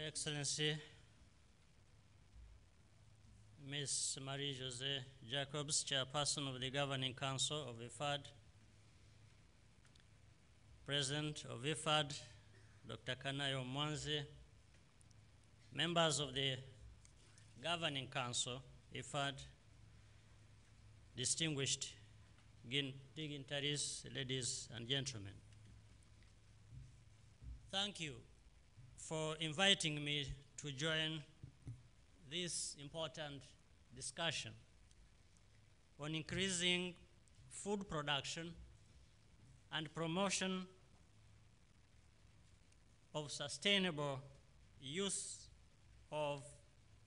Excellency, Ms. Marie-José Jacobs, Chairperson of the Governing Council of IFAD, President of IFAD, Dr. Kanayo Mwanzi, members of the Governing Council, IFAD, distinguished dignitaries, ladies and gentlemen. Thank you for inviting me to join this important discussion on increasing food production and promotion of sustainable use of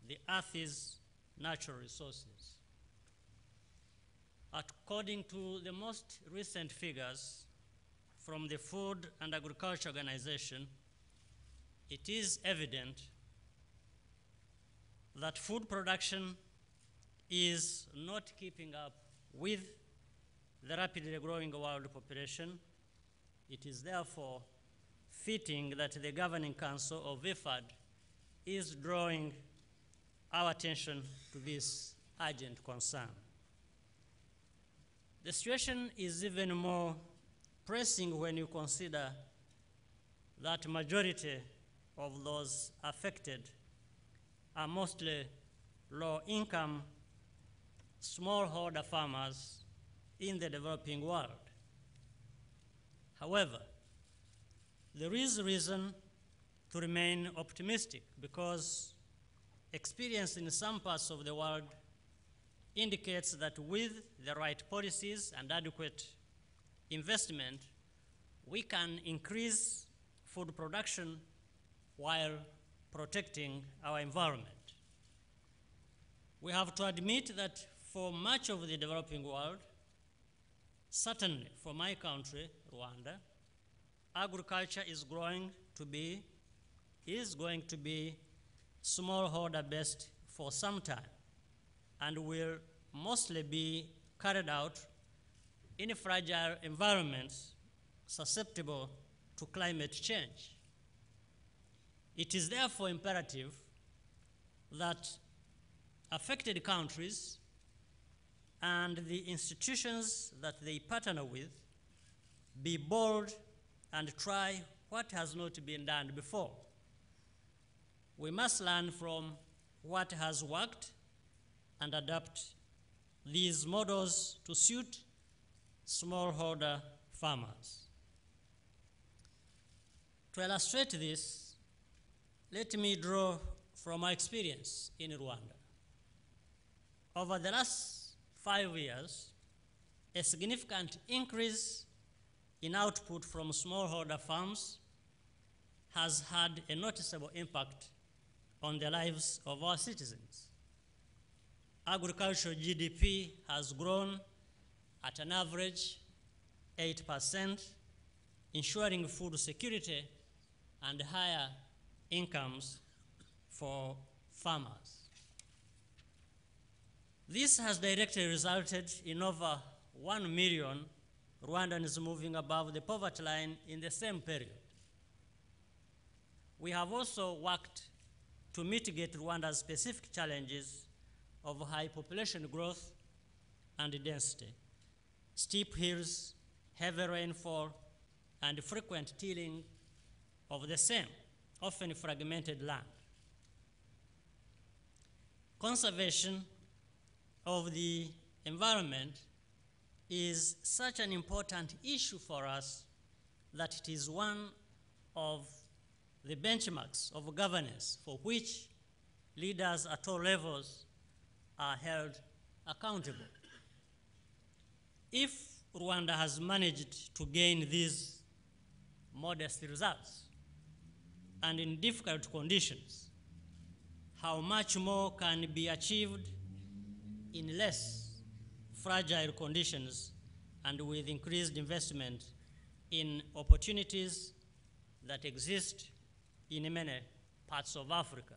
the Earth's natural resources. According to the most recent figures from the Food and Agriculture Organization, it is evident that food production is not keeping up with the rapidly growing world population. It is therefore fitting that the Governing Council of IFAD is drawing our attention to this urgent concern. The situation is even more pressing when you consider that majority of those affected are mostly low-income, smallholder farmers in the developing world. However, there is reason to remain optimistic because experience in some parts of the world indicates that with the right policies and adequate investment, we can increase food production while protecting our environment. We have to admit that for much of the developing world, certainly for my country, Rwanda, agriculture is going to be smallholder based for some time and will mostly be carried out in fragile environments susceptible to climate change. It is therefore imperative that affected countries and the institutions that they partner with be bold and try what has not been done before. We must learn from what has worked and adapt these models to suit smallholder farmers. To illustrate this, let me draw from my experience in Rwanda. Over the last 5 years, a significant increase in output from smallholder farms has had a noticeable impact on the lives of our citizens. Agricultural GDP has grown at an average 8%, ensuring food security and higher incomes for farmers. This has directly resulted in over 1 million Rwandans moving above the poverty line in the same period. We have also worked to mitigate Rwanda's specific challenges of high population growth and density, steep hills, heavy rainfall, and frequent tilling of the same, often fragmented land. Conservation of the environment is such an important issue for us that it is one of the benchmarks of governance for which leaders at all levels are held accountable. If Rwanda has managed to gain these modest results, and in difficult conditions, how much more can be achieved in less fragile conditions and with increased investment in opportunities that exist in many parts of Africa.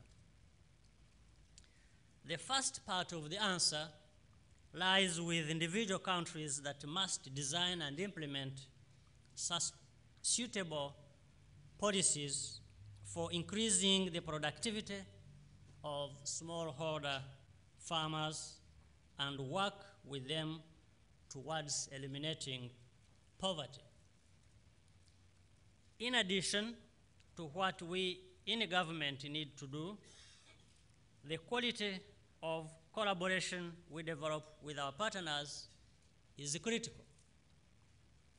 The first part of the answer lies with individual countries that must design and implement suitable policies for increasing the productivity of smallholder farmers and work with them towards eliminating poverty. In addition to what we in government need to do, the quality of collaboration we develop with our partners is critical.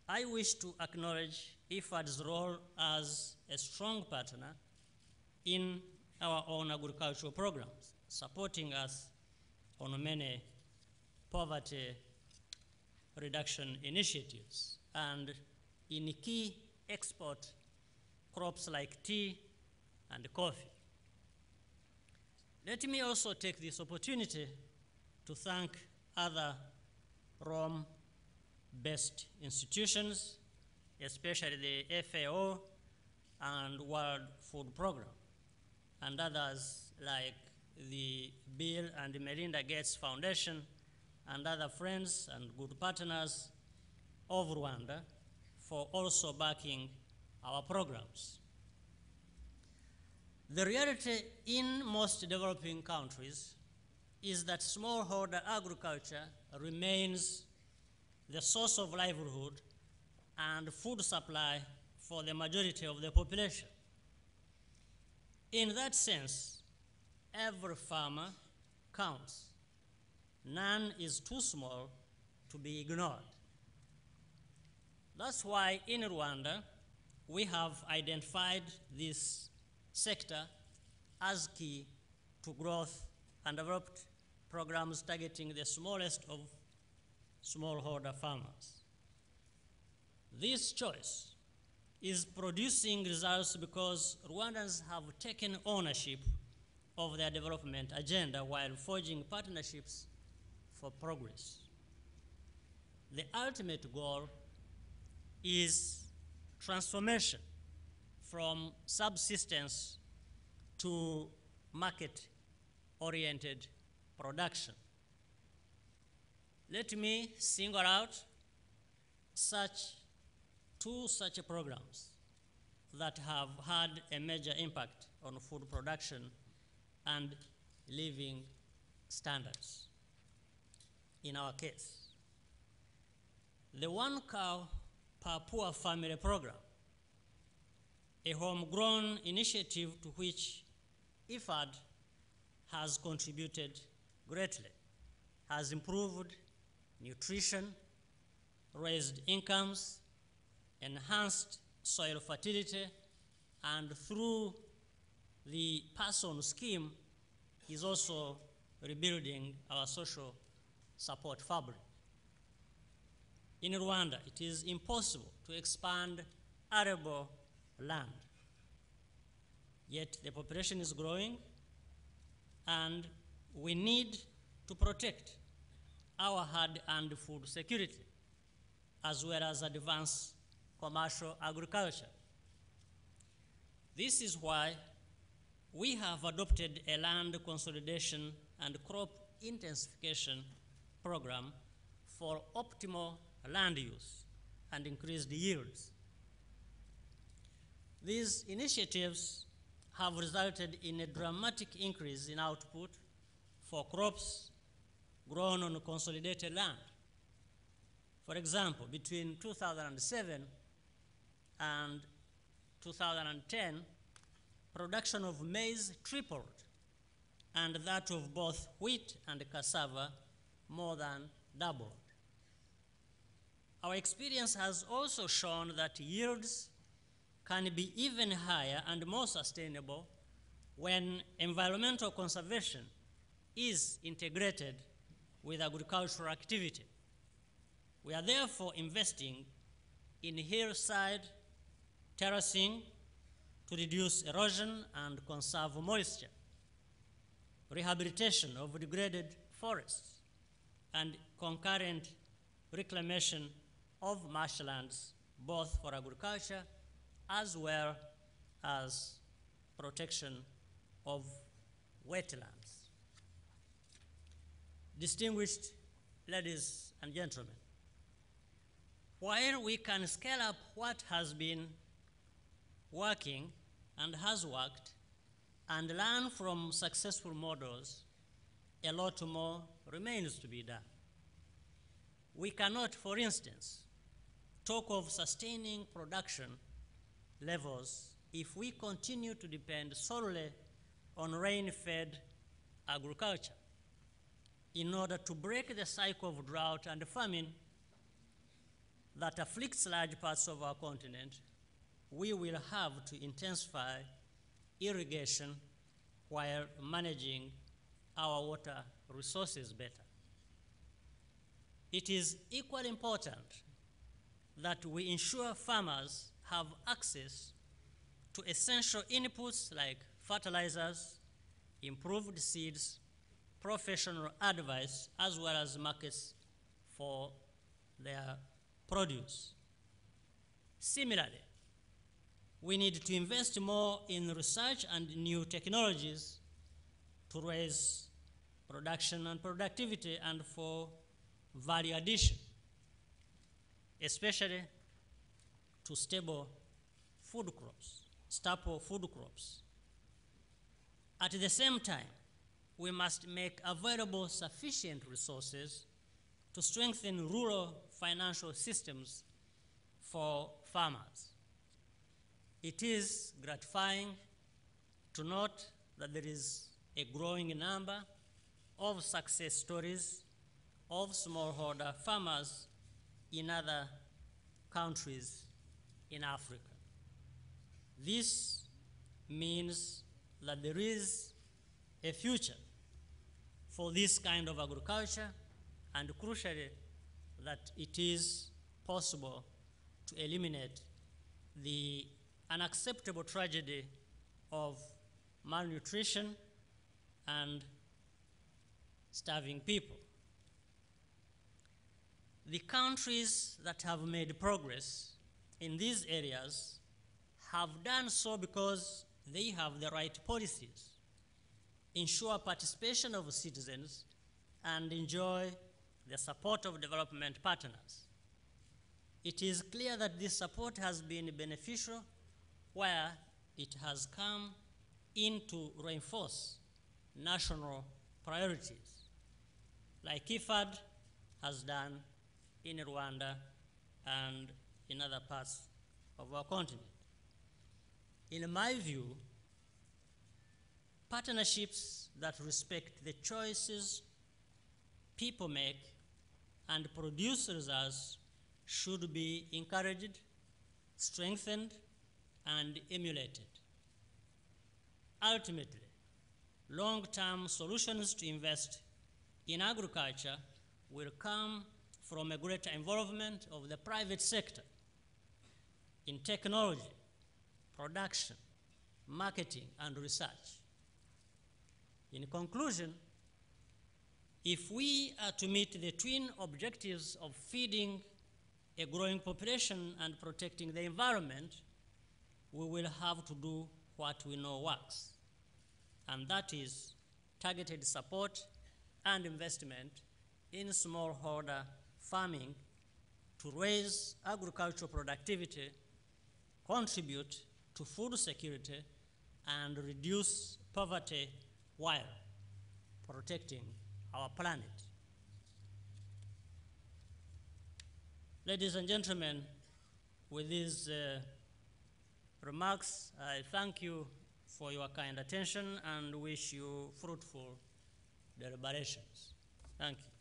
I wish to acknowledge IFAD's role as a strong partner in our own agricultural programs, supporting us on many poverty reduction initiatives and in key export crops like tea and coffee. Let me also take this opportunity to thank other Rome-based institutions, especially the FAO and World Food Program, and others like the Bill and Melinda Gates Foundation and other friends and good partners of Rwanda for also backing our programs. The reality in most developing countries is that smallholder agriculture remains the source of livelihood and food supply for the majority of the population. In that sense, every farmer counts. None is too small to be ignored. That's why in Rwanda, we have identified this sector as key to growth and developed programs targeting the smallest of smallholder farmers. This choice is producing results because Rwandans have taken ownership of their development agenda while forging partnerships for progress. The ultimate goal is transformation from subsistence to market-oriented production. Let me single out two such programs that have had a major impact on food production and living standards. In our case, the One Cow Per Poor Family Program, a homegrown initiative to which IFAD has contributed greatly, has improved nutrition, raised incomes, enhanced soil fertility, and through the person scheme is also rebuilding our social support fabric. In Rwanda, it is impossible to expand arable land. Yet the population is growing, and we need to protect our hard-earned food security, as well as advance commercial agriculture. This is why we have adopted a land consolidation and crop intensification program for optimal land use and increased yields. These initiatives have resulted in a dramatic increase in output for crops grown on consolidated land. For example, between 2007 and 2010, production of maize tripled, and that of both wheat and cassava more than doubled. Our experience has also shown that yields can be even higher and more sustainable when environmental conservation is integrated with agricultural activity. We are therefore investing in hillside terracing to reduce erosion and conserve moisture, rehabilitation of degraded forests, and concurrent reclamation of marshlands, both for agriculture as well as protection of wetlands. Distinguished ladies and gentlemen, while we can scale up what has been working and has worked and learn from successful models, a lot more remains to be done. We cannot, for instance, talk of sustaining production levels if we continue to depend solely on rain-fed agriculture. In order to break the cycle of drought and famine that afflicts large parts of our continent, we will have to intensify irrigation while managing our water resources better. It is equally important that we ensure farmers have access to essential inputs like fertilizers, improved seeds, professional advice, as well as markets for their produce. Similarly, we need to invest more in research and new technologies to raise production and productivity and for value addition, especially to staple food crops. At the same time, we must make available sufficient resources to strengthen rural financial systems for farmers. It is gratifying to note that there is a growing number of success stories of smallholder farmers in other countries in Africa. This means that there is a future for this kind of agriculture, and crucially, that it is possible to eliminate the unacceptable tragedy of malnutrition and starving people. The countries that have made progress in these areas have done so because they have the right policies, ensure participation of citizens, and enjoy the support of development partners. It is clear that this support has been beneficial where it has come in to reinforce national priorities, like IFAD has done in Rwanda and in other parts of our continent. In my view, partnerships that respect the choices people make and produce results should be encouraged, strengthened, and emulated. Ultimately, long-term solutions to invest in agriculture will come from a greater involvement of the private sector in technology, production, marketing, and research. In conclusion, if we are to meet the twin objectives of feeding a growing population and protecting the environment, we will have to do what we know works, and that is targeted support and investment in smallholder farming to raise agricultural productivity, contribute to food security, and reduce poverty while protecting our planet. Ladies and gentlemen, with these remarks, I thank you for your kind attention and wish you fruitful deliberations. Thank you.